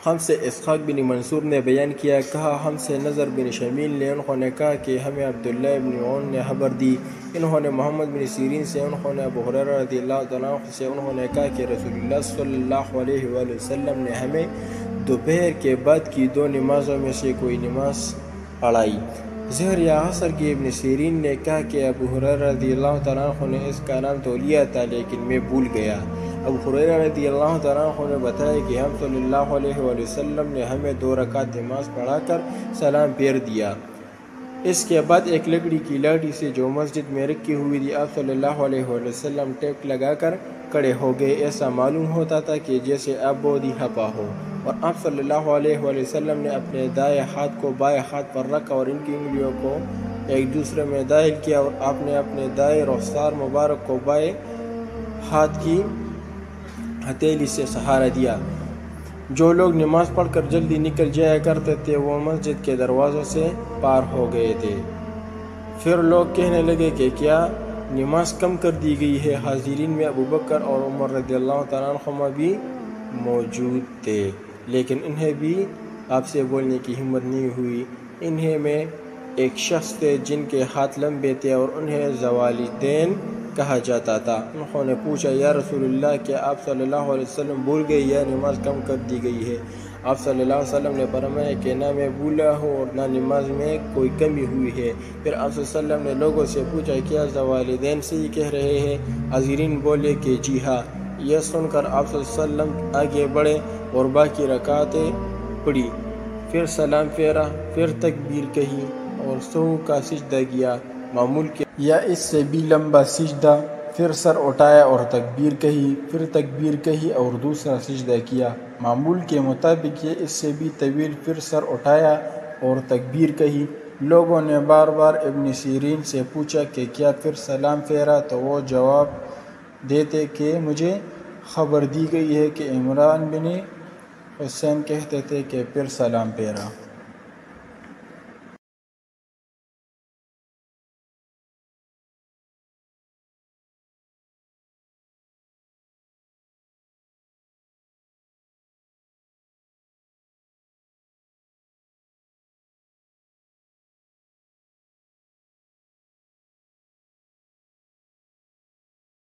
ہم سے اسحاق بن منصور نے بیان کیا، کہا ہم سے نضر بن شمیل نے، انہوں نے کہا کہ ہمیں عبداللہ بن عون نے خبر دی، انہوں نے محمد بن سیرین سے، انہوں نے ابو ہریرہ رضی اللہ تعالیٰ عنہ سے، انہوں نے کہا کہ رسول اللہ صلی اللہ علیہ وآلہ وسلم نے ہمیں دوپہر کے بعد کی 2 نمازوں میں سے کوئی نماز پڑھائی، ظہر یا عصر کی۔ ابن سیرین نے کہا کہ ابو ہریرہ رضی اللہ تعالیٰ عنہ نے اس کا نام تو لیا تھا لیکن میں بھول گیا۔ ابو ہریرہ رضی اللہ تعالیٰ عنہ نے بتایا کہ ہم صلی اللہ علیہ وآلہ وسلم نے ہمیں 2 رکعت نماز پڑھا کر سلام پھیر دیا۔ اس کے بعد ایک لکڑی کی لاٹھی سے جو مسجد میں رکھی ہوئی تھی، آپ صلی اللہ علیہ وآلہ وسلم ٹیک لگا کر کھڑے ہو گئے۔ ایسا معلوم ہوتا تھا کہ جیسے اب بہت ہی ہپا ہو، اور آپ صلی اللہ علیہ وآلہ وسلم نے اپنے دائیں ہاتھ کو بائیں ہاتھ پر رکھا اور ان کی انگلیوں کو ایک دوسرے میں داخل کیا، اور آپ نے اپنے دائیں رخسار مبارک کو بائیں ہاتھ کی ہتھیلی سے سہارا دیا۔ جو لوگ نماز پڑھ کر جلدی نکل جایا کرتے تھے وہ مسجد کے دروازوں سے پار ہو گئے تھے۔ پھر لوگ کہنے لگے کہ کیا نماز کم کر دی گئی ہے؟ حاضرین میں ابو بکر اور عمر رضی اللہ تعالیٰ عنہما بھی موجود تھے، لیکن انہیں بھی آپ سے بولنے کی ہمت نہیں ہوئی۔ انہیں میں ایک شخص تھے جن کے ہاتھ لمبے تھے اور انہیں ذوالدین کہا جاتا تھا۔ انہوں نے پوچھا، یا رسول اللہ، کیا آپ صلی اللہ علیہ وسلم بھول گئے یا نماز کم کر دی گئی ہے؟ آپ صلی اللہ علیہ وسلم نے فرمایا کہ نہ میں بھولا ہوں اور نہ نماز میں کوئی کمی ہوئی ہے۔ پھر آپ صلی اللہ علیہ وسلم نے لوگوں سے پوچھا، کیا ذوالدین صحیح کہہ رہے ہیں؟ حاضرین بولے کہ جی ہاں۔ یہ سن کر آپ صلی اللہ علیہ وسلم آگے بڑھے اور باقی رکعتیں پڑھی، پھر سلام پھیرا، پھر تکبیر کہی اور سہو کا سجدہ کیا، معمول کے یا اس سے بھی لمبا سجدہ، پھر سر اٹھایا اور تکبیر کہی، پھر تکبیر کہی اور دوسرا سجدہ کیا، معمول کے مطابق یہ اس سے بھی طویل، پھر سر اٹھایا اور تکبیر کہی۔ لوگوں نے بار بار ابن سیرین سے پوچھا کہ کیا پھر سلام پھیرا؟ تو وہ جواب دیتے کہ مجھے خبر دی گئی ہے کہ عمران بن حسین کہتے تھے کہ پھر سلام پھیرا۔